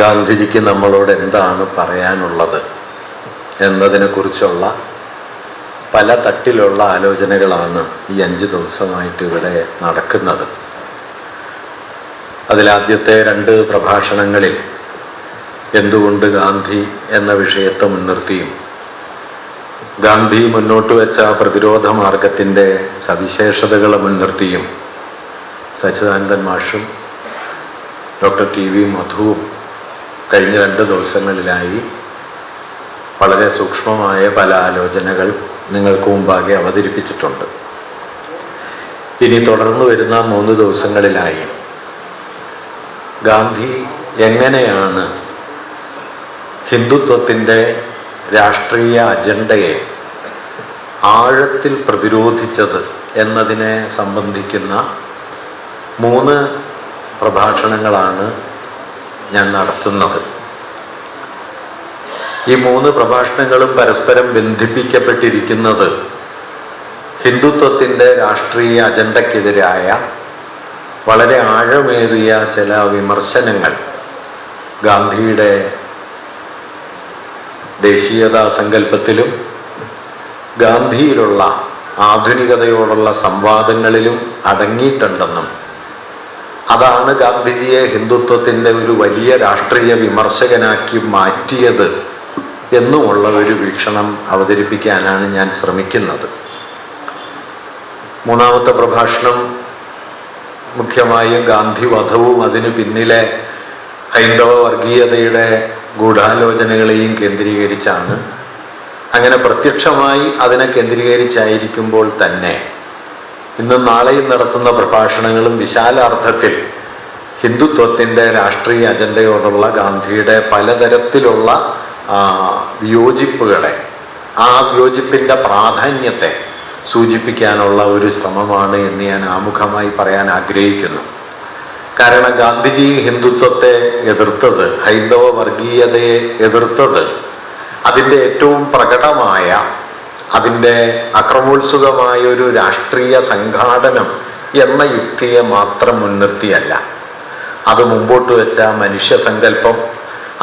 ഗാന്ധിജിക്ക് നമ്മളോട് എന്താണ് പറയാനുള്ളത് എന്നതിനെക്കുറിച്ചുള്ള പല തട്ടിലുള്ള ആലോചനകളാണ് ഈ 5 ദിവസമായിട്ട് ഇവിടെ നടക്കുന്നത്. അതിലാദ്യത്തെ 2 പ്രഭാഷണങ്ങളിൽ എന്തുകൊണ്ട് ഗാന്ധി എന്ന വിഷയത്തെ മുൻനിർത്തിയും ഗാന്ധി മുന്നോട്ട് വെച്ച പ്രതിരോധ മാർഗത്തിൻ്റെ സവിശേഷതകളെ മുൻനിർത്തിയും സച്ചിദാനന്ദൻ മാഷും ഡോക്ടർ ടി.വി. മധുവും കഴിഞ്ഞ 2 ദിവസങ്ങളിലായി വളരെ സൂക്ഷ്മമായ പല ആലോചനകൾ നിങ്ങൾക്ക് മുമ്പാകെ അവതരിപ്പിച്ചിട്ടുണ്ട്. ഇനി തുടർന്നു വരുന്ന 3 ദിവസങ്ങളിലായി ഗാന്ധി എങ്ങനെയാണ് ഹിന്ദുത്വത്തിൻ്റെ രാഷ്ട്രീയ അജണ്ടയെ ആഴത്തിൽ പ്രതിരോധിച്ചത് എന്നതിനെ സംബന്ധിക്കുന്ന 3 പ്രഭാഷണങ്ങളാണ് ഞാൻ നടത്തുന്നത്. ഈ 3 പ്രഭാഷണങ്ങളും പരസ്പരം ബന്ധിപ്പിക്കപ്പെട്ടിരിക്കുന്നത് ഹിന്ദുത്വത്തിൻ്റെ രാഷ്ട്രീയ അജണ്ടയ്ക്കെതിരായ വളരെ ആഴമേറിയ ചില വിമർശനങ്ങൾ ഗാന്ധിയുടെ ദേശീയതാ സങ്കല്പത്തിലും ഗാന്ധിയിലുള്ള ആധുനികതയോടുള്ള സംവാദങ്ങളിലും അടങ്ങിയിട്ടുണ്ടെന്നും അതാണ് ഗാന്ധിജിയെ ഹിന്ദുത്വത്തിൻ്റെ ഒരു വലിയ രാഷ്ട്രീയ വിമർശകനാക്കി മാറ്റിയത് എന്നുമുള്ള ഒരു വീക്ഷണം അവതരിപ്പിക്കാനാണ് ഞാൻ ശ്രമിക്കുന്നത്. 3ാമത്തെ പ്രഭാഷണം മുഖ്യമായും ഗാന്ധി വധവും അതിനു പിന്നിലെ ഹൈന്ദവ വർഗീയതയുടെ ഗൂഢാലോചനകളെയും കേന്ദ്രീകരിച്ചാണ്. അങ്ങനെ പ്രത്യക്ഷമായി അതിനെ കേന്ദ്രീകരിച്ചായിരിക്കുമ്പോൾ തന്നെ ഇന്നും നാളെയും നടത്തുന്ന പ്രഭാഷണങ്ങളും വിശാലാർത്ഥത്തിൽ ഹിന്ദുത്വത്തിൻ്റെ രാഷ്ട്രീയ അജണ്ടയോടുള്ള ഗാന്ധിയുടെ പലതരത്തിലുള്ള വിയോജിപ്പുകളെ, ആ വിയോജിപ്പിൻ്റെ പ്രാധാന്യത്തെ സൂചിപ്പിക്കാനുള്ള ഒരു ശ്രമമാണ് എന്ന് ഞാൻ ആമുഖമായി പറയാൻ ആഗ്രഹിക്കുന്നു. കാരണം ഗാന്ധിജി ഹിന്ദുത്വത്തെ എതിർത്തത്, ഹൈന്ദവ വർഗീയതയെ എതിർത്തത് അതിൻ്റെ ഏറ്റവും പ്രകടമായ, അതിൻ്റെ അക്രമോത്സുകമായ ഒരു രാഷ്ട്രീയ സംഘാടനം എന്ന യുക്തിയെ മാത്രം മുൻനിർത്തിയല്ല. അത് മുമ്പോട്ട് വെച്ച മനുഷ്യസങ്കല്പം,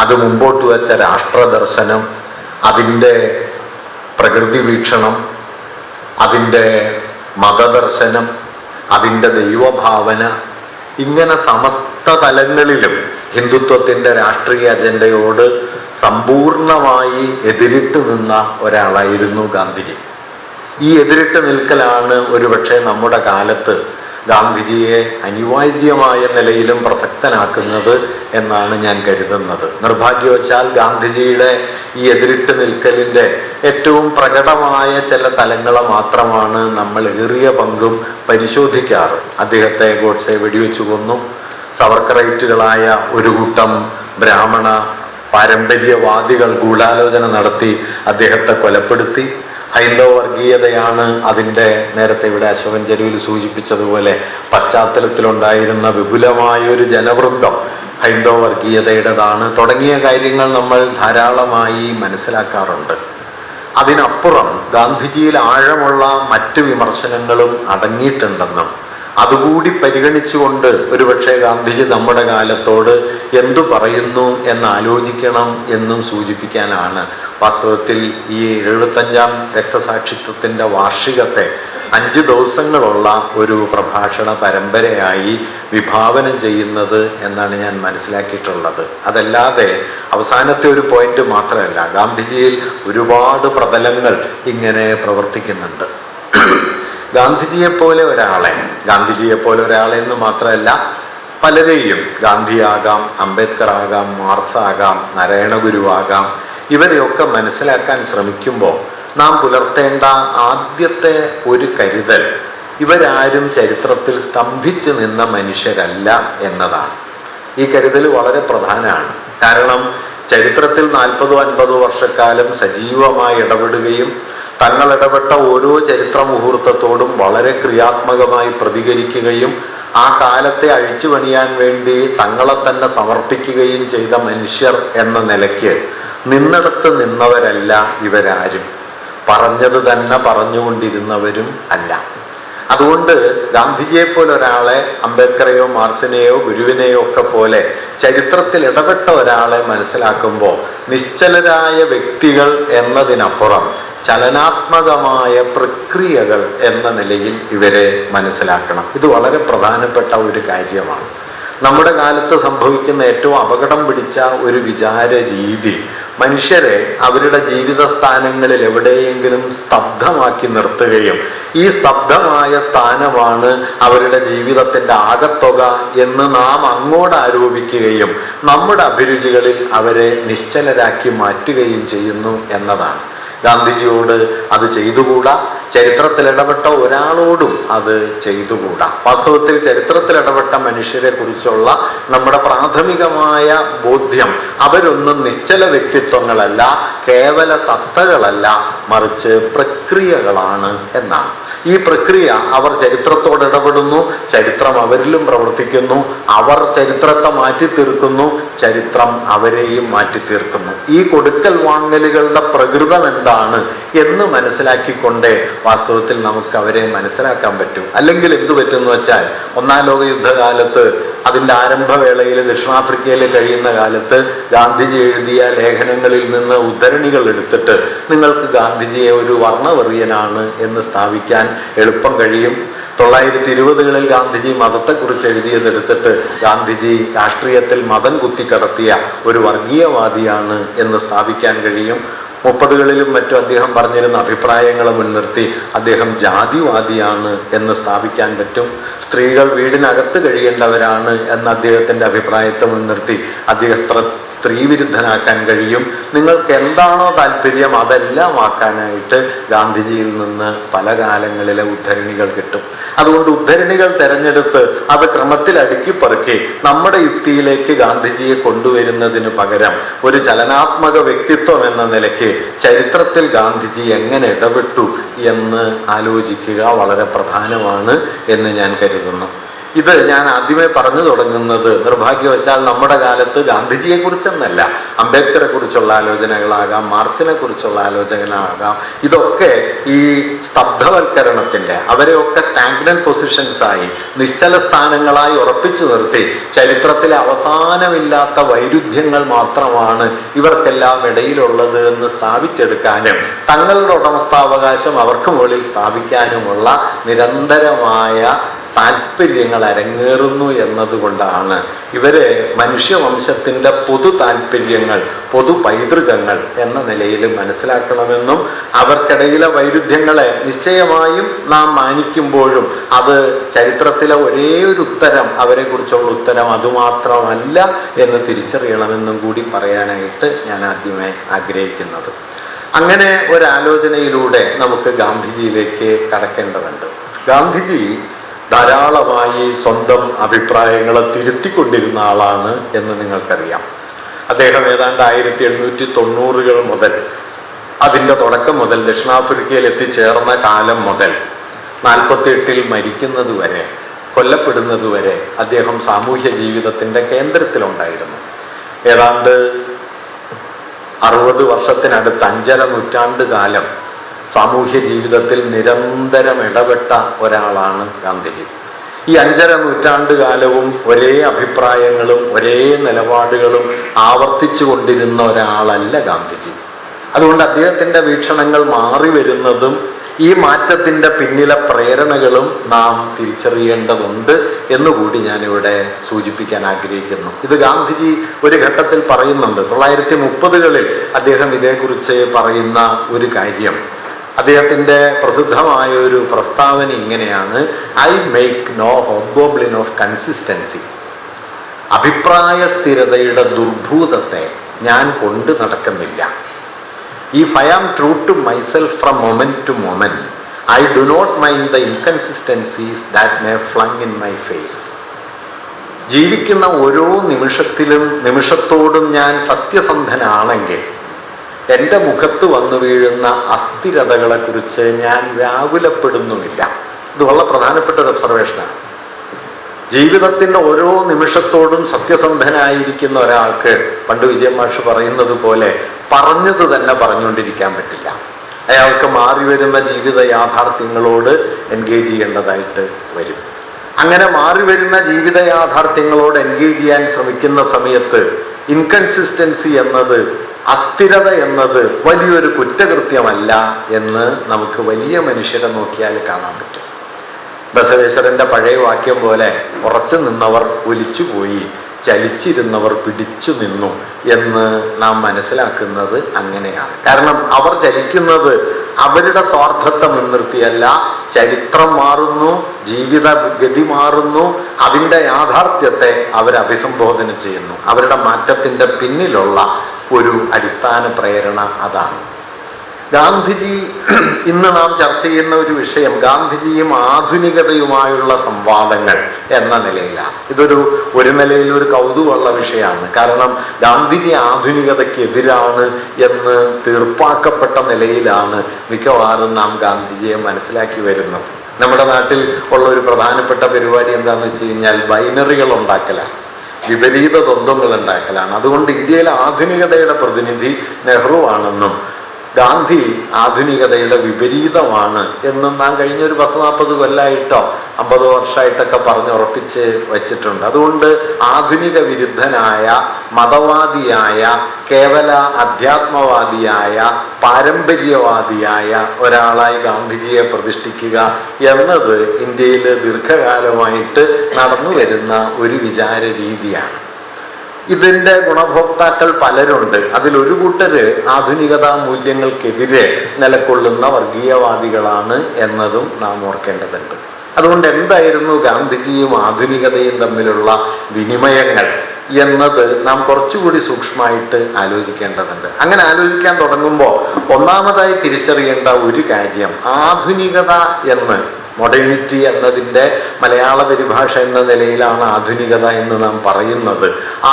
അത് മുമ്പോട്ട് വെച്ച രാഷ്ട്രദർശനം, അതിൻ്റെ പ്രകൃതി വീക്ഷണം, അതിൻ്റെ മതദർശനം, അതിൻ്റെ ദൈവഭാവന, ഇങ്ങനെ സമസ്ത തലങ്ങളിലും ഹിന്ദുത്വത്തിൻ്റെ രാഷ്ട്രീയ അജണ്ടയോട് സമ്പൂർണമായി എതിരിട്ട് നിന്ന ഒരാളായിരുന്നു ഗാന്ധിജി. ഈ എതിരിട്ട് നിൽക്കലാണ് ഒരുപക്ഷെ നമ്മുടെ കാലത്ത് ഗാന്ധിജിയെ അനിവാര്യമായ നിലയിലും പ്രസക്തനാക്കുന്നത് എന്നാണ് ഞാൻ കരുതുന്നത്. നിർഭാഗ്യവശാൽ ഗാന്ധിജിയുടെ ഈ എതിരിട്ട് നിൽക്കലിൻ്റെ ഏറ്റവും പ്രകടമായ ചില തലങ്ങളെ മാത്രമാണ് നമ്മൾ ഏറിയ പങ്കും പരിശോധിക്കാറ്. അദ്ദേഹത്തെ ഗോഡ്സെ വെടിവെച്ചു കൊന്നു, സവർക്കറൈറ്റുകളായ ഒരു കൂട്ടം ബ്രാഹ്മണ പാരമ്പര്യവാദികൾ ഗൂഢാലോചന നടത്തി അദ്ദേഹത്തെ കൊലപ്പെടുത്തി. ഹൈന്ദവ വർഗീയതയാണ് അതിൻ്റെ, നേരത്തെ ഇവിടെ അശോകൻ ചെരുവിൽ സൂചിപ്പിച്ചതുപോലെ, പശ്ചാത്തലത്തിലുണ്ടായിരുന്ന വിപുലമായൊരു ജനവൃന്ദം ഹൈന്ദവ വർഗീയതയുടേതാണ് തുടങ്ങിയ കാര്യങ്ങൾ നമ്മൾ ധാരാളമായി മനസ്സിലാക്കാറുണ്ട്. അതിനപ്പുറം ഗാന്ധിജിയിൽ ആഴമുള്ള മറ്റ് വിമർശനങ്ങളും അടങ്ങിയിട്ടുണ്ടെന്നും അതുകൂടി പരിഗണിച്ചുകൊണ്ട് ഒരുപക്ഷെ ഗാന്ധിജി നമ്മുടെ കാലത്തോട് എന്തു പറയുന്നു എന്നാലോചിക്കണം എന്നും സൂചിപ്പിക്കാനാണ് വാസ്തവത്തിൽ ഈ 75ാം രക്തസാക്ഷിത്വത്തിൻ്റെ വാർഷികത്തെ 5 ദിവസങ്ങളുള്ള ഒരു പ്രഭാഷണ പരമ്പരയായി വിഭാവനം ചെയ്യുന്നത് എന്നാണ് ഞാൻ മനസ്സിലാക്കിയിട്ടുള്ളത്. അതല്ലാതെ അവസാനത്തെ ഒരു പോയിന്റ് മാത്രമല്ല, ഗാന്ധിജിയിൽ ഒരുപാട് പ്രതലങ്ങൾ ഇങ്ങനെ പ്രവർത്തിക്കുന്നുണ്ട്. ഗാന്ധിജിയെപ്പോലെ ഒരാളെ എന്ന് മാത്രമല്ല, പലരെയും, ഗാന്ധിയാകാം, അംബേദ്കർ ആകാം, മാർക്സ് ആകാം, നാരായണ ഗുരുവാകാം, ഇവരെയൊക്കെ മനസ്സിലാക്കാൻ ശ്രമിക്കുമ്പോൾ നാം പുലർത്തേണ്ട ആദ്യത്തെ ഒരു കരുതൽ, ഇവരാരും ചരിത്രത്തിൽ സ്തംഭിച്ചു നിന്ന മനുഷ്യരല്ല എന്നതാണ്. ഈ കരുതൽ വളരെ പ്രധാനമാണ്. കാരണം ചരിത്രത്തിൽ 40-50 വർഷക്കാലം സജീവമായി ഇടപെടുകയും തങ്ങൾ ഇടപെട്ട ഓരോ ചരിത്ര മുഹൂർത്തത്തോടും വളരെ ക്രിയാത്മകമായി പ്രതികരിക്കുകയും ആ കാലത്തെ അഴിച്ചു പണിയാൻ വേണ്ടി തങ്ങളെ തന്നെ സമർപ്പിക്കുകയും ചെയ്ത മനുഷ്യർ എന്ന നിലയ്ക്ക് നിന്നിടത്ത് നിന്നവരല്ല ഇവരാരും, പറഞ്ഞത് തന്നെ പറഞ്ഞുകൊണ്ടിരുന്നവരും അല്ല. അതുകൊണ്ട് ഗാന്ധിജിയെ പോലെ ഒരാളെ, അംബേദ്കറെയോ മാർക്സിനെയോ ഗുരുവിനെയോ ഒക്കെ പോലെ ചരിത്രത്തിൽ ഇടപെട്ട ഒരാളെ മനസ്സിലാക്കുമ്പോൾ നിശ്ചലരായ വ്യക്തികൾ എന്നതിനപ്പുറം ചലനാത്മകമായ പ്രക്രിയകൾ എന്ന നിലയിൽ ഇവരെ മനസ്സിലാക്കണം. ഇത് വളരെ പ്രധാനപ്പെട്ട ഒരു കാര്യമാണ്. നമ്മുടെ കാലത്ത് സംഭവിക്കുന്ന ഏറ്റവും അപകടം പിടിച്ച ഒരു വിചാര രീതി മനുഷ്യരെ അവരുടെ ജീവിത സ്ഥാനങ്ങളിൽ എവിടെയെങ്കിലും സ്തബ്ധമാക്കി നിർത്തുകയും ഈ സ്തബ്ധമായ സ്ഥാനമാണ് അവരുടെ ജീവിതത്തിൻ്റെ ആകത്തുക എന്ന് നാം അങ്ങോട്ട് ആരോപിക്കുകയും നമ്മുടെ അഭിരുചികളിൽ അവരെ നിശ്ചലരാക്കി മാറ്റുകയും ചെയ്യുന്നു എന്നതാണ്. ഗാന്ധിജിയോട് അത് ചെയ്തുകൂടാ, ചരിത്രത്തിൽ ഇടപെട്ട ഒരാളോടും അത് ചെയ്തുകൂടാ. വാസ്തവത്തിൽ ചരിത്രത്തിൽ ഇടപെട്ട മനുഷ്യരെ കുറിച്ചുള്ള നമ്മുടെ പ്രാഥമികമായ ബോധ്യം അവരൊന്നും നിശ്ചല വ്യക്തിത്വങ്ങളല്ല, കേവല സത്തകളല്ല, മറിച്ച് പ്രക്രിയകളാണ് എന്നാണ്. ഈ പ്രക്രിയ അവർ ചരിത്രത്തോട് ഇടപെടുന്നു, ചരിത്രം അവരിലും പ്രവർത്തിക്കുന്നു, അവർ ചരിത്രത്തെ മാറ്റിത്തീർക്കുന്നു, ചരിത്രം അവരെയും മാറ്റിത്തീർക്കുന്നു. ഈ കൊടുക്കൽ വാങ്ങലുകളുടെ പ്രകൃതം എന്താണ് എന്ന് മനസ്സിലാക്കിക്കൊണ്ടേ വാസ്തവത്തിൽ നമുക്ക് അവരെ മനസ്സിലാക്കാൻ പറ്റും. അല്ലെങ്കിൽ എന്തു പറ്റുമെന്ന് വെച്ചാൽ, ഒന്നാം ലോക യുദ്ധകാലത്ത് അതിൻ്റെ ആരംഭവേളയിൽ ദക്ഷിണാഫ്രിക്കയിൽ കഴിയുന്ന കാലത്ത് ഗാന്ധിജി എഴുതിയ ലേഖനങ്ങളിൽ നിന്ന് ഉദ്ധരണികൾ എടുത്തിട്ട് നിങ്ങൾക്ക് ഗാന്ധിജിയെ ഒരു വർണ്ണവെറിയനാണ് എന്ന് സ്ഥാപിക്കാൻ എളുപ്പം കഴിയും. 1920-കളിൽ ഗാന്ധിജി മതത്തെക്കുറിച്ച് എഴുതിയതെടുത്തിട്ട് ഗാന്ധിജി രാഷ്ട്രീയത്തിൽ മതം കുത്തിക്കടത്തിയ ഒരു വർഗീയവാദിയാണ് എന്ന് സ്ഥാപിക്കാൻ കഴിയും. 30-കളിലും മറ്റും അദ്ദേഹം പറഞ്ഞിരുന്ന അഭിപ്രായങ്ങളെ മുൻനിർത്തി അദ്ദേഹം ജാതിവാദിയാണ് എന്ന് സ്ഥാപിക്കാൻ പറ്റും. സ്ത്രീകൾ വീടിനകത്ത് കഴിയേണ്ടവരാണ് എന്ന അദ്ദേഹത്തിൻ്റെ അഭിപ്രായത്തെ മുൻനിർത്തി അദ്ദേഹം സ്ത്രീവിരുദ്ധനാക്കാൻ കഴിയും. നിങ്ങൾക്ക് എന്താണോ താല്പര്യം അതെല്ലാം ആക്കാനായിട്ട് ഗാന്ധിജിയിൽ നിന്ന് പല കാലങ്ങളിലെ ഉദ്ധരണികൾ കിട്ടും. അതുകൊണ്ട് ഉദ്ധരണികൾ തിരഞ്ഞെടുത്ത് അത് ക്രമത്തിൽ അടുക്കിപ്പറുക്കി നമ്മുടെ യുക്തിയിലേക്ക് ഗാന്ധിജിയെ കൊണ്ടുവരുന്നതിന് പകരം ഒരു ചലനാത്മക വ്യക്തിത്വം എന്ന നിലയ്ക്ക് ചരിത്രത്തിൽ ഗാന്ധിജി എങ്ങനെ ഇടപെട്ടു എന്ന് ആലോചിക്കുക വളരെ പ്രധാനമാണ് എന്ന് ഞാൻ കരുതുന്നു. ഇത് ഞാൻ ആദ്യമേ പറഞ്ഞു തുടങ്ങുന്നത് നിർഭാഗ്യവശാൽ നമ്മുടെ കാലത്ത് ഗാന്ധിജിയെ കുറിച്ചെന്നല്ല, അംബേദ്കറെ കുറിച്ചുള്ള ആലോചനകളാകാം, മാർക്സിനെ കുറിച്ചുള്ള ആലോചനകളാകാം. ഇതൊക്കെ ഈ സ്തബ്ധവൽക്കരണത്തിൻ്റെ, അവരെയൊക്കെ സ്റ്റാഗ്നന്റ് പൊസിഷൻസായി നിശ്ചല സ്ഥാനങ്ങളായി ഉറപ്പിച്ചു നിർത്തി ചരിത്രത്തിലെ അവസാനമില്ലാത്ത വൈരുദ്ധ്യങ്ങൾ മാത്രമാണ് ഇവർക്കെല്ലാം ഇടയിലുള്ളത് എന്ന് സ്ഥാപിച്ചെടുക്കാനും തങ്ങളുടെ ഉടമസ്ഥാവകാശം അവർക്ക് മുകളിൽ സ്ഥാപിക്കാനുമുള്ള നിരന്തരമായ താല്പര്യങ്ങൾ അരങ്ങേറുന്നു എന്നതുകൊണ്ടാണ് ഇവരെ മനുഷ്യവംശത്തിൻ്റെ പൊതു താല്പര്യങ്ങൾ, പൊതു പൈതൃകങ്ങൾ എന്ന നിലയിൽ മനസ്സിലാക്കണമെന്നും അവർക്കിടയിലെ വൈരുദ്ധ്യങ്ങളെ നിശ്ചയമായും നാം മാനിക്കുമ്പോഴും അത് ചരിത്രത്തിലെ ഒരേ ഒരു ഉത്തരം, അവരെക്കുറിച്ചുള്ള ഉത്തരം അതുമാത്രമല്ല എന്ന് തിരിച്ചറിയണമെന്നും കൂടി പറയാനായിട്ട് ഞാൻ ആദ്യമേ ആഗ്രഹിക്കുന്നത്. അങ്ങനെ ഒരാലോചനയിലൂടെ നമുക്ക് ഗാന്ധിജിയിലേക്ക് കടക്കേണ്ടതുണ്ട്. ഗാന്ധിജി ധാരാളമായി സ്വന്തം അഭിപ്രായങ്ങളെ തിരുത്തിക്കൊണ്ടിരുന്ന ആളാണ് എന്ന് നിങ്ങൾക്കറിയാം. അദ്ദേഹം ഏതാണ്ട് 1890-കൾ മുതൽ, അതിൻ്റെ തുടക്കം മുതൽ, ദക്ഷിണാഫ്രിക്കയിൽ എത്തിച്ചേർന്ന കാലം മുതൽ 48-ൽ മരിക്കുന്നത് വരെ, കൊല്ലപ്പെടുന്നത് വരെ അദ്ദേഹം സാമൂഹ്യ ജീവിതത്തിൻ്റെ കേന്ദ്രത്തിലുണ്ടായിരുന്നു. ഏതാണ്ട് 60 വർഷത്തിനടുത്ത് 5.5 നൂറ്റാണ്ട് കാലം സാമൂഹ്യ ജീവിതത്തിൽ നിരന്തരം ഇടപെട്ട ഒരാളാണ് ഗാന്ധിജി. ഈ 5.5 നൂറ്റാണ്ട് കാലവും ഒരേ അഭിപ്രായങ്ങളും ഒരേ നിലപാടുകളും ആവർത്തിച്ചു കൊണ്ടിരുന്ന ഒരാളല്ല ഗാന്ധിജി. അതുകൊണ്ട് അദ്ദേഹത്തിൻ്റെ വീക്ഷണങ്ങൾ മാറി വരുന്നതും ഈ മാറ്റത്തിൻ്റെ പിന്നിലെ പ്രേരണകളും നാം തിരിച്ചറിയേണ്ടതുണ്ട് എന്നുകൂടി ഞാനിവിടെ സൂചിപ്പിക്കാൻ ആഗ്രഹിക്കുന്നു. ഇത് ഗാന്ധിജി ഒരു ഘട്ടത്തിൽ പറയുന്നുണ്ട്. 1930-കളിൽ അദ്ദേഹം ഇതേക്കുറിച്ച് പറയുന്ന ഒരു കാര്യം, അദ്ദേഹത്തിൻ്റെ പ്രസിദ്ധമായ ഒരു പ്രസ്താവന ഇങ്ങനെയാണ്: I make no hobgoblin of consistency. അഭിപ്രായ സ്ഥിരതയുടെ ദുർഭൂതത്തെ ഞാൻ കൊണ്ട് നടക്കുന്നില്ല. If I am true to myself from moment to moment, I do not mind the inconsistencies that may flung in my face. ജീവിക്കുന്ന ഓരോ നിമിഷത്തോടും ഞാൻ സത്യസന്ധനാണെങ്കിൽ എൻ്റെ മുഖത്ത് വന്നു വീഴുന്ന അസ്ഥിരതകളെ കുറിച്ച് ഞാൻ വ്യാകുലപ്പെടുന്നുമില്ല. ഇത് വളരെ പ്രധാനപ്പെട്ട ഒരു ഒബ്സർവേഷനാണ്. ജീവിതത്തിൻ്റെ ഓരോ നിമിഷത്തോടും സത്യസന്ധനായിരിക്കുന്ന ഒരാൾക്ക്, പണ്ട് വിജയൻ മാഷ് പറയുന്നത് പോലെ, പറഞ്ഞത് തന്നെ പറഞ്ഞുകൊണ്ടിരിക്കാൻ പറ്റില്ല. അയാൾക്ക് മാറി വരുന്ന ജീവിത യാഥാർത്ഥ്യങ്ങളോട് എൻഗേജ് ചെയ്യേണ്ടതായിട്ട് വരും. അങ്ങനെ മാറി വരുന്ന ജീവിത യാഥാർത്ഥ്യങ്ങളോട് എൻഗേജ് ചെയ്യാൻ ശ്രമിക്കുന്ന സമയത്ത് ഇൻകൺസിസ്റ്റൻസി എന്നത്, അസ്ഥിരത എന്നത് വലിയൊരു കുറ്റകൃത്യമല്ല എന്ന് നമുക്ക് വലിയ മനുഷ്യരെ നോക്കിയാൽ കാണാൻ പറ്റും. ബസവേശ്വരന്റെ പഴയ വാക്യം പോലെ ഉറച്ചു നിന്നവർ ഒലിച്ചുപോയി, ചലിച്ചിരുന്നവർ പിടിച്ചു നിന്നു എന്ന് നാം മനസ്സിലാക്കുന്നത് അങ്ങനെയാണ്. കാരണം അവർ ചലിക്കുന്നത് അവരുടെ സ്വാർത്ഥത്തെ മുൻനിർത്തിയല്ല. ചരിത്രം മാറുന്നു, ജീവിത ഗതി മാറുന്നു, അതിൻ്റെ യാഥാർത്ഥ്യത്തെ അവർ അഭിസംബോധന ചെയ്യുന്നു. അവരുടെ മാറ്റത്തിൻ്റെ പിന്നിലുള്ള ഒരു അടിസ്ഥാന പ്രേരണ അതാണ്. ഗാന്ധിജി ഇന്ന് നാം ചർച്ച ചെയ്യുന്ന ഒരു വിഷയം ഗാന്ധിജിയും ആധുനികതയുമായുള്ള സംവാദങ്ങൾ എന്ന നിലയിലാണ്. ഒരു നിലയിൽ ഒരു കൗതുകമുള്ള വിഷയമാണ്. കാരണം ഗാന്ധിജി ആധുനികതയ്ക്കെതിരാണ് എന്ന് തീർപ്പാക്കപ്പെട്ട നിലയിലാണ് മിക്കവാറും നാം ഗാന്ധിജിയെ മനസ്സിലാക്കി വരുന്നത്. നമ്മുടെ നാട്ടിൽ ഉള്ള ഒരു പ്രധാനപ്പെട്ട പരിപാടി എന്താണെന്ന് വെച്ച് കഴിഞ്ഞാൽ ബൈനറികൾ ഉണ്ടാക്കലാണ്, വിപരീത ദ്വന്ദ്ങ്ങൾ ഉണ്ടാക്കലാണ്. അതുകൊണ്ട് ഇന്ത്യയിലെ ആധുനികതയുടെ പ്രതിനിധി നെഹ്റു ആണെന്നും ഗാന്ധി ആധുനികതയുടെ വിപരീതമാണ് എന്നും നാം കഴിഞ്ഞൊരു 10-40 കൊല്ലമായിട്ടോ 50 വർഷമായിട്ടൊക്കെ പറഞ്ഞുറപ്പിച്ച് വച്ചിട്ടുണ്ട്. അതുകൊണ്ട് ആധുനിക വിരുദ്ധനായ, മതവാദിയായ, കേവല അധ്യാത്മവാദിയായ, പാരമ്പര്യവാദിയായ ഒരാളായി ഗാന്ധിജിയെ പ്രതിഷ്ഠിക്കുക എന്നത് ഇന്ത്യയിൽ ദീർഘകാലമായിട്ട് നടന്നു വരുന്ന ഒരു വിചാര രീതിയാണ്. ഇതിൻ്റെ ഗുണഭോക്താക്കൾ പലരുണ്ട്. അതിലൊരു കൂട്ടര് ആധുനികതാ മൂല്യങ്ങൾക്കെതിരെ നിലകൊള്ളുന്ന വർഗീയവാദികളാണ് എന്നതും നാം ഓർക്കേണ്ടതുണ്ട്. അതുകൊണ്ട് എന്തായിരുന്നു ഗാന്ധിജിയും ആധുനികതയും തമ്മിലുള്ള വിനിമയങ്ങൾ എന്നത് നാം കുറച്ചുകൂടി സൂക്ഷ്മമായിട്ട് ആലോചിക്കേണ്ടതുണ്ട്. അങ്ങനെ ആലോചിക്കാൻ തുടങ്ങുമ്പോൾ ഒന്നാമതായി തിരിച്ചറിയേണ്ട ഒരു കാര്യം, ആധുനികത എന്ന്, മോഡേണിറ്റി എന്നതിൻ്റെ മലയാള പരിഭാഷ എന്ന നിലയിലാണ് ആധുനികത എന്ന് നാം പറയുന്നത്.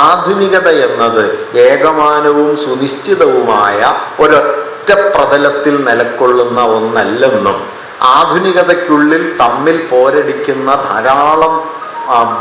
ആധുനികത എന്നത് ഏകമാനവും സുനിശ്ചിതവുമായ ഒരൊറ്റ പ്രതലത്തിൽ നിലകൊള്ളുന്ന ഒന്നല്ലെന്നും ആധുനികതയ്ക്കുള്ളിൽ തമ്മിൽ പോരടിക്കുന്ന ധാരാളം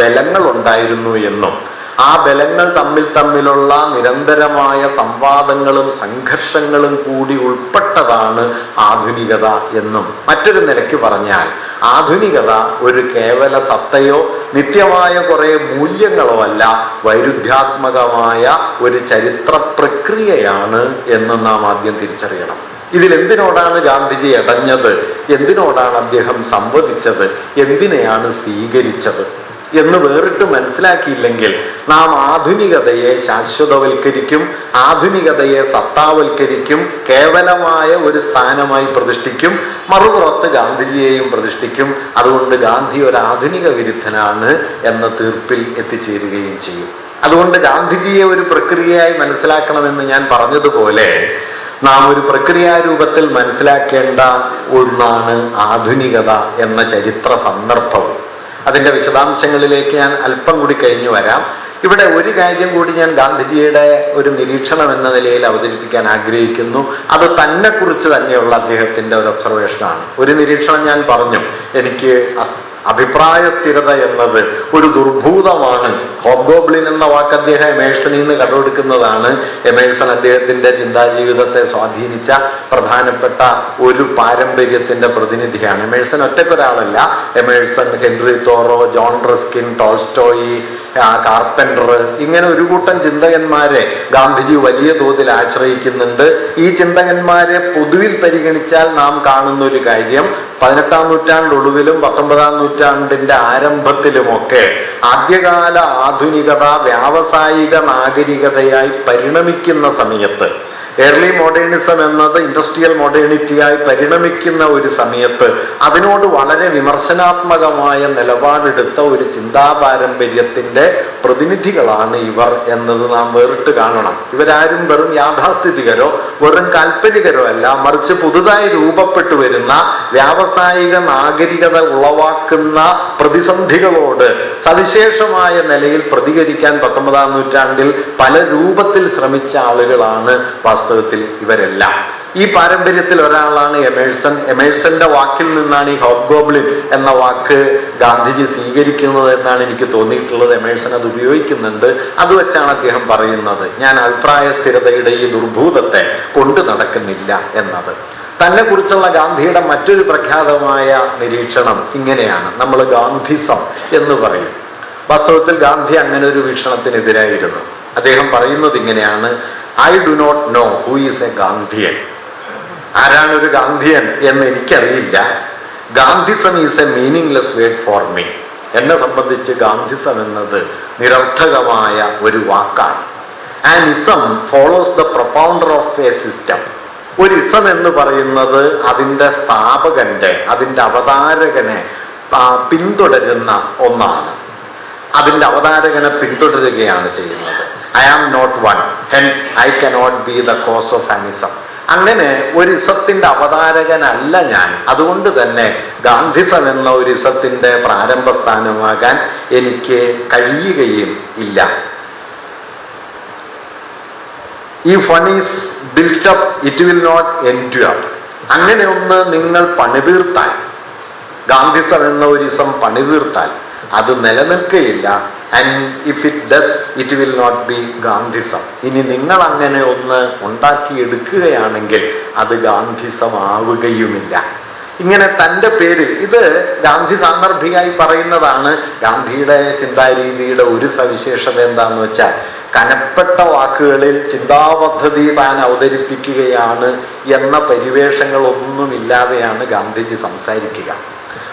ബലങ്ങൾ ഉണ്ടായിരുന്നു എന്നും ആ ബലങ്ങൾ തമ്മിലുള്ള നിരന്തരമായ സംവാദങ്ങളും സംഘർഷങ്ങളും കൂടി ഉൾപ്പെട്ടതാണ് ആധുനികത എന്നും, മറ്റൊരു നിലയ്ക്ക് പറഞ്ഞാൽ ആധുനികത ഒരു കേവല സത്തയോ നിത്യമായ കുറേ മൂല്യങ്ങളോ അല്ല, വൈരുദ്ധ്യാത്മകമായ ഒരു ചരിത്ര പ്രക്രിയയാണ് എന്ന് നാം ആദ്യം തിരിച്ചറിയണം. ഇതിലെന്തിനോടാണ് ഗാന്ധിജി ഇടഞ്ഞത്, എന്തിനോടാണ് അദ്ദേഹം സംവദിച്ചത്, എന്തിനെയാണ് സ്വീകരിച്ചത് എന്ന് വേറിട്ട് മനസ്സിലാക്കിയില്ലെങ്കിൽ നാം ആധുനികതയെ ശാശ്വതവൽക്കരിക്കും, ആധുനികതയെ സത്താവൽക്കരിക്കും, കേവലമായ ഒരു സ്ഥാനമായി പ്രതിഷ്ഠിക്കും, മറുപുറത്ത് ഗാന്ധിജിയെയും പ്രതിഷ്ഠിക്കും. അതുകൊണ്ട് ഗാന്ധി ഒരു ആധുനിക വിരുദ്ധനാണ് എന്ന തീർപ്പിൽ എത്തിച്ചേരുകയും ചെയ്യും. അതുകൊണ്ട് ഗാന്ധിജിയെ ഒരു പ്രക്രിയയായി മനസ്സിലാക്കണമെന്ന് ഞാൻ പറഞ്ഞതുപോലെ നാം ഒരു പ്രക്രിയാരൂപത്തിൽ മനസ്സിലാക്കേണ്ട ഒന്നാണ് ആധുനികത എന്ന ചരിത്ര സന്ദർഭവും. അതിൻ്റെ വിശദാംശങ്ങളിലേക്ക് ഞാൻ അല്പം കൂടി കഴിഞ്ഞു വരാം. ഇവിടെ ഒരു കാര്യം കൂടി ഞാൻ ഗാന്ധിജിയുടെ ഒരു നിരീക്ഷണം എന്ന നിലയിൽ അവതരിപ്പിക്കാൻ ആഗ്രഹിക്കുന്നു. അത് തന്നെക്കുറിച്ച് തന്നെയുള്ള അദ്ദേഹത്തിൻ്റെ ഒരു ഒബ്സർവേഷനാണ്. ഒരു നിരീക്ഷണം ഞാൻ പറഞ്ഞു, എനിക്ക് അഭിപ്രായ സ്ഥിരത എന്നത് ഒരു ദുർഭൂതമാണ്. ഹോബ്ഗോബ്ലിൻ എന്ന വാക്ക് അദ്ദേഹം എമേഴ്സണിൽ നിന്ന് കണ്ടുപിടിക്കുന്നതാണ്. എമേഴ്സൺ അദ്ദേഹത്തിൻ്റെ ചിന്താജീവിതത്തെ സ്വാധീനിച്ച പ്രധാനപ്പെട്ട ഒരു പാരമ്പര്യത്തിൻ്റെ പ്രതിനിധിയാണ്. എമേഴ്സൺ ഒറ്റക്കൊരാളല്ല. Emerson, Henry Thoreau, John Ruskin, Tolstoy, Carpenter, ഇങ്ങനെ ഒരു കൂട്ടം ചിന്തകന്മാരെ ഗാന്ധിജി വലിയ തോതിൽ ആശ്രയിക്കുന്നുണ്ട്. ഈ ചിന്തകന്മാരെ പൊതുവിൽ പരിഗണിച്ചാൽ നാം കാണുന്ന ഒരു കാര്യം, 18-ാം നൂറ്റാണ്ടൊടുവിലും 19-ാം നൂറ്റാണ്ടിന്റെ ആരംഭത്തിലുമൊക്കെ ആദ്യകാല ആധുനികത വ്യാവസായിക നാഗരികതയായി പരിണമിക്കുന്ന സമയത്ത്, ഏർലി മോഡേണിസം എന്നത് ഇൻഡസ്ട്രിയൽ മോഡേണിറ്റിയായി പരിണമിക്കുന്ന ഒരു സമയത്ത് അതിനോട് വളരെ വിമർശനാത്മകമായ നിലപാടെടുത്ത ഒരു ചിന്താ പാരമ്പര്യത്തിൻ്റെ പ്രതിനിധികളാണ് ഇവർ എന്നത് നാം വേറിട്ട് കാണണം. ഇവരാരും വെറും യാഥാസ്ഥിതികരോ വെറും കാൽപ്പനികരോ അല്ല, മറിച്ച് പുതുതായി രൂപപ്പെട്ടു വരുന്ന വ്യാവസായിക നാഗരികത ഉളവാക്കുന്ന പ്രതിസന്ധികളോട് സവിശേഷമായ നിലയിൽ പ്രതികരിക്കാൻ 19-ാം നൂറ്റാണ്ടിൽ പല രൂപത്തിൽ ശ്രമിച്ച ആളുകളാണ് വാസ്തവത്തിൽ ഇവരെല്ലാം. ഈ പാരമ്പര്യത്തിൽ ഒരാളാണ് എമേഴ്സൺ. എമേഴ്സന്റെ വാക്കിൽ നിന്നാണ് ഈ ഹോബ്ഗോബ്ലിൻ എന്ന വാക്ക് ഗാന്ധിജി സ്വീകരിക്കുന്നത് എന്നാണ് എനിക്ക് തോന്നിയിട്ടുള്ളത്. എമേഴ്സൺ അത് ഉപയോഗിക്കുന്നുണ്ട്. അത് വെച്ചാണ് അദ്ദേഹം പറയുന്നത്, ഞാൻ അഭിപ്രായ സ്ഥിരതയുടെ ഈ ദുർഭൂതത്തെ കൊണ്ടു നടക്കുന്നില്ല എന്നത്. തന്നെ കുറിച്ചുള്ള ഗാന്ധിയുടെ മറ്റൊരു പ്രഖ്യാതമായ നിരീക്ഷണം ഇങ്ങനെയാണ്. നമ്മൾ ഗാന്ധിസം എന്ന് പറയും. വാസ്തവത്തിൽ ഗാന്ധി അങ്ങനെ ഒരു വീക്ഷണത്തിനെതിരായിരുന്നു. അദ്ദേഹം പറയുന്നത് ഇങ്ങനെയാണ്: I do not know who is a Gandhian. ആരാണ് ഒരു ഗാന്ധിയൻ എന്ന് എനിക്കറിയില്ല. Gandhism is a meaningless word for me. എന്നെ സംബന്ധിച്ച് ഗാന്ധിസം എന്നത് നിരർത്ഥകമായ ഒരു വാക്കാണ്. An ism follows the propounder of a system. ഒരു ഇസം എന്ന് പറയുന്നത് അതിൻ്റെ സ്ഥാപകന്റെ, അതിൻ്റെ അവതാരകനെ പിന്തുടരുന്ന ഒന്നാണ്. അതിൻ്റെ അവതാരകനെ പിന്തുടരുകയാണ് ചെയ്യുന്നത്. I am not one, hence I cannot be the cause of an ism. അങ്ങനെ ഒരു ഇസത്തിന്റെ അവതാരകനല്ല ഞാൻ. അതുകൊണ്ട് തന്നെ ഗാന്ധിസം എന്ന ഒരു ഇസത്തിന്റെ പ്രാരംഭ സ്ഥാനമാകാൻ എനിക്ക് കഴിയുകയും ഇല്ല. If one is built up, it will not endure. അങ്ങനെ ഒന്ന് നിങ്ങൾ പണിതീർത്താൽ, ഗാന്ധിസം എന്ന ഒരു ഇസം പണിതീർത്താൽ അത് നിലനിൽക്കുകയില്ല. And if it does, it will not be Gandhism. ഇനി നിങ്ങൾ അങ്ങനെ ഒന്ന് ഉണ്ടാക്കിയെടുക്കുകയാണെങ്കിൽ അത് ഗാന്ധിസം ആവുകയുമില്ല. ഇങ്ങനെ തൻ്റെ പേര്, ഇത് ഗാന്ധി സാന്ദർഭികമായി പറയുന്നതാണ്. ഗാന്ധിയുടെ ചിന്താരീതിയുടെ ഒരു സവിശേഷത എന്താണെന്ന് വെച്ചാൽ, കനപ്പെട്ട വാക്കുകളിൽ ചിന്താപദ്ധതി താൻ അവതരിപ്പിക്കുകയാണ് എന്ന പരിവേഷങ്ങളൊന്നുമില്ലാതെയാണ് ഗാന്ധിജി സംസാരിക്കുക.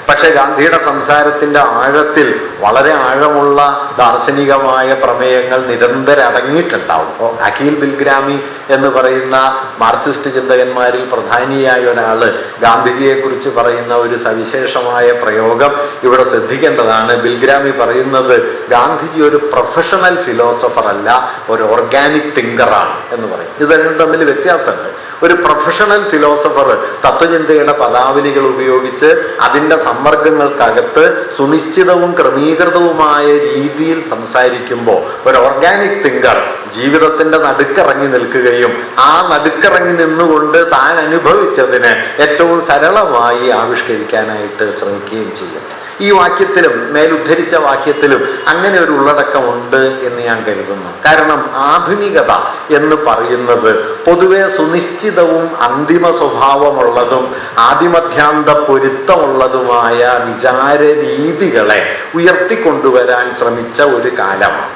പക്ഷെ ഗാന്ധിയുടെ സംസാരത്തിൻ്റെ ആഴത്തിൽ വളരെ ആഴമുള്ള ദാർശനികമായ പ്രമേയങ്ങൾ നിരന്തരം അടങ്ങിയിട്ടുണ്ടാവും. ഇപ്പോൾ അഖിൽ ബിൽഗ്രാമി എന്ന് പറയുന്ന മാർക്സിസ്റ്റ് ചിന്തകന്മാരിൽ പ്രധാനിയായ ഒരാൾ ഗാന്ധിജിയെക്കുറിച്ച് പറയുന്ന ഒരു സവിശേഷമായ പ്രയോഗം ഇവിടെ ശ്രദ്ധിക്കേണ്ടതാണ്. ബിൽഗ്രാമി പറയുന്നത് ഗാന്ധിജി ഒരു പ്രൊഫഷണൽ ഫിലോസഫർ അല്ല, ഒരു ഓർഗാനിക് തിങ്കറാണ് എന്ന് പറയും. ഇത് രണ്ടും തമ്മിൽ വ്യത്യാസമുണ്ട്. ഒരു പ്രൊഫഷണൽ ഫിലോസഫർ തത്വചിന്തയുടെ പദാവലികൾ ഉപയോഗിച്ച് അതിൻ്റെ സമ്മർദ്ദങ്ങൾക്കകത്ത് സുനിശ്ചിതവും ക്രമീകൃതവുമായ രീതിയിൽ സംസാരിക്കുമ്പോൾ, ഒരു ഓർഗാനിക് തിങ്കർ ജീവിതത്തിന്റെ നടുക്കിറങ്ങി നിൽക്കുകയും ആ നടുക്കിറങ്ങി നിന്നുകൊണ്ട് താൻ അനുഭവിച്ചതിനെ ഏറ്റവും സരളമായി ആവിഷ്കരിക്കാനായിട്ട് ശ്രമിക്കുകയും ചെയ്യും. ഈ വാക്യത്തിലും മേലുദ്ധരിച്ച വാക്യത്തിലും അങ്ങനെ ഒരു ഉള്ളടക്കമുണ്ട് എന്ന് ഞാൻ കരുതുന്നു. കാരണം ആധുനികത എന്ന് പറയുന്നത് പൊതുവെ സുനിശ്ചിതവും അന്തിമ സ്വഭാവമുള്ളതും ആദിമധ്യാന്ത പൊരുത്തമുള്ളതുമായ വിചാര രീതികളെ ഉയർത്തിക്കൊണ്ടുവരാൻ ശ്രമിച്ച ഒരു കാലമാണ്.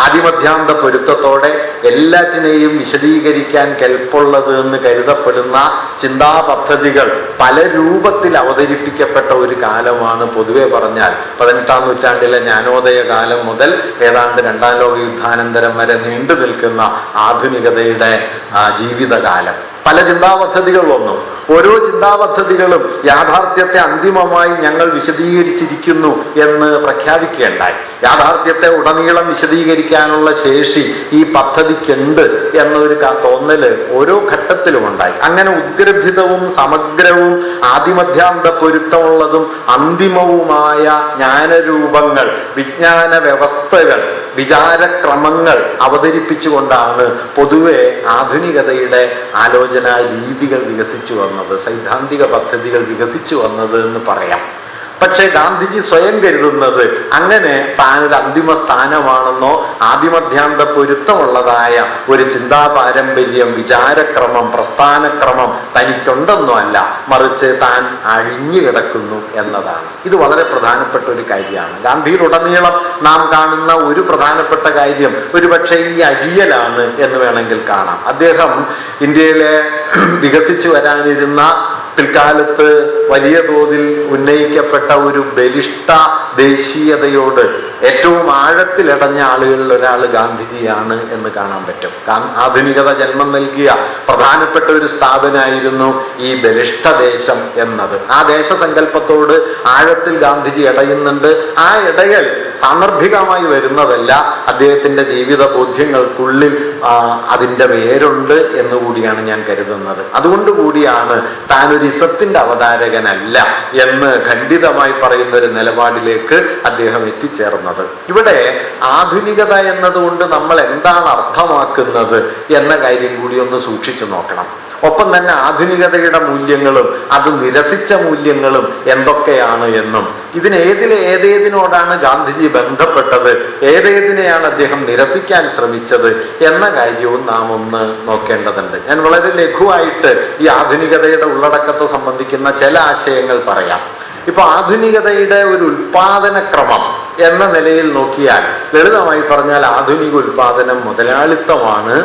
ആദിമധ്യാന്ത പൊരുത്തത്തോടെ എല്ലാറ്റിനെയും വിശദീകരിക്കാൻ കെൽപ്പുള്ളത് എന്ന് കരുതപ്പെടുന്ന ചിന്താ പദ്ധതികൾ പല രൂപത്തിൽ അവതരിപ്പിക്കപ്പെട്ട ഒരു കാലമാണ്. പൊതുവെ പറഞ്ഞാൽ 18-ാം നൂറ്റാണ്ടിലെ ജ്ഞാനോദയ കാലം മുതൽ ഏതാണ്ട് 2ാം ലോക യുദ്ധാനന്തരം വരെ നീണ്ടു നിൽക്കുന്ന ആധുനികതയുടെ ജീവിതകാലം. പല ചിന്താ പദ്ധതികൾ വന്നു. ഓരോ ചിന്താ പദ്ധതികളും യാഥാർത്ഥ്യത്തെ അന്തിമമായി ഞങ്ങൾ വിശദീകരിച്ചിരിക്കുന്നു എന്ന് പ്രഖ്യാപിക്കുകയുണ്ടായി. യാഥാർത്ഥ്യത്തെ ഉടനീളം വിശദീകരിക്കാനുള്ള ശേഷി ഈ പദ്ധതിക്കുണ്ട് എന്നൊരു തോന്നല് ഓരോ ഘട്ടത്തിലും ഉണ്ടായി. അങ്ങനെ ഉദ്ഗ്രഥിതവും സമഗ്രവും ആദിമധ്യാന്ത പൊരുത്തമുള്ളതും അന്തിമവുമായ ജ്ഞാനരൂപങ്ങൾ, വിജ്ഞാന വ്യവസ്ഥകൾ, വിചാരക്രമങ്ങൾ അവതരിപ്പിച്ചുകൊണ്ടാണ് പൊതുവെ ആധുനികതയുടെ ആലോചനാ രീതികൾ വികസിച്ചു വന്നത്, സൈദ്ധാന്തിക പദ്ധതികൾ വികസിച്ചു വന്നത് എന്ന് പറയാം. പക്ഷേ ഗാന്ധിജി സ്വയം കരുതുന്നത് അങ്ങനെ താനൊരു അന്തിമ സ്ഥാനമാണെന്നോ ആദിമധ്യാന്ത പൊരുത്തമുള്ളതായ ഒരു ചിന്താ പാരമ്പര്യം, വിചാരക്രമം, പ്രസ്ഥാനക്രമം തനിക്കുണ്ടെന്നോ അല്ല, മറിച്ച് താൻ അഴിഞ്ഞു കിടക്കുന്നു എന്നതാണ്. ഇത് വളരെ പ്രധാനപ്പെട്ട ഒരു കാര്യമാണ്. ഗാന്ധിയിലുടനീളം നാം കാണുന്ന ഒരു പ്രധാനപ്പെട്ട കാര്യം ഒരുപക്ഷെ ഈ അഴിയലാണ് എന്ന് വേണമെങ്കിൽ കാണാം. അദ്ദേഹം ഇന്ത്യയിലെ വികസിച്ചു വരാനിരുന്ന പിൽക്കാലത്ത് വലിയ തോതിൽ ഉന്നയിക്കപ്പെട്ട ഒരു ബലിഷ്ഠ ദേശീയതയോട് ഏറ്റവും ആഴത്തിലടഞ്ഞ ആളുകളിൽ ഒരാൾ ഗാന്ധിജിയാണ് എന്ന് കാണാൻ പറ്റും. ആധുനികത ജന്മം നൽകിയ പ്രധാനപ്പെട്ട ഒരു സ്ഥാപനമായിരുന്നു ഈ ബലിഷ്ഠ ദേശം എന്നത്. ആ ദേശസങ്കല്പത്തോട് ആഴത്തിൽ ഗാന്ധിജി ഇടയുന്നുണ്ട്. ആ ഇടയൽ സാന്ദർഭികമായി വരുന്നതല്ല, അദ്ദേഹത്തിന്റെ ജീവിത ബോധ്യങ്ങൾക്കുള്ളിൽ അതിൻ്റെ വേരുണ്ട് എന്നുകൂടിയാണ് ഞാൻ കരുതുന്നത്. അതുകൊണ്ടുകൂടിയാണ് താനൊരു ഇസത്തിന്റെ അവതാരകനല്ല എന്ന് ഖണ്ഡിതമായി പറയുന്ന ഒരു നിലപാടിലേക്ക് അദ്ദേഹം എത്തിച്ചേർന്നത്. ഇവിടെ ആധുനികത എന്നതുകൊണ്ട് നമ്മൾ എന്താണ് അർത്ഥമാക്കുന്നത് എന്ന കാര്യം കൂടി ഒന്ന് സൂക്ഷിച്ചു നോക്കണം. ഒപ്പം തന്നെ ആധുനികതയുടെ മൂല്യങ്ങളും അത് നിരസിച്ച മൂല്യങ്ങളും എന്തൊക്കെയാണ് എന്നും ഏതേതിനോടാണ് ഗാന്ധിജി ബന്ധപ്പെട്ടത്, ഏതേതിനെയാണ് അദ്ദേഹം നിരസിക്കാൻ ശ്രമിച്ചത് എന്ന കാര്യവും നാം ഒന്ന് നോക്കേണ്ടതുണ്ട്. ഞാൻ വളരെ ലഘുവായിട്ട് ഈ ആധുനികതയുടെ ഉള്ളടക്കത്തെ സംബന്ധിക്കുന്ന ചില ആശയങ്ങൾ പറയാം. ഇപ്പൊ ആധുനികതയുടെ ഒരു ഉൽപാദന ക്രമം എന്ന നിലയിൽ നോക്കിയാൽ, ലളിതമായി പറഞ്ഞാൽ ആധുനിക ഉൽപാദനം മുതലാളിത്തമാണ്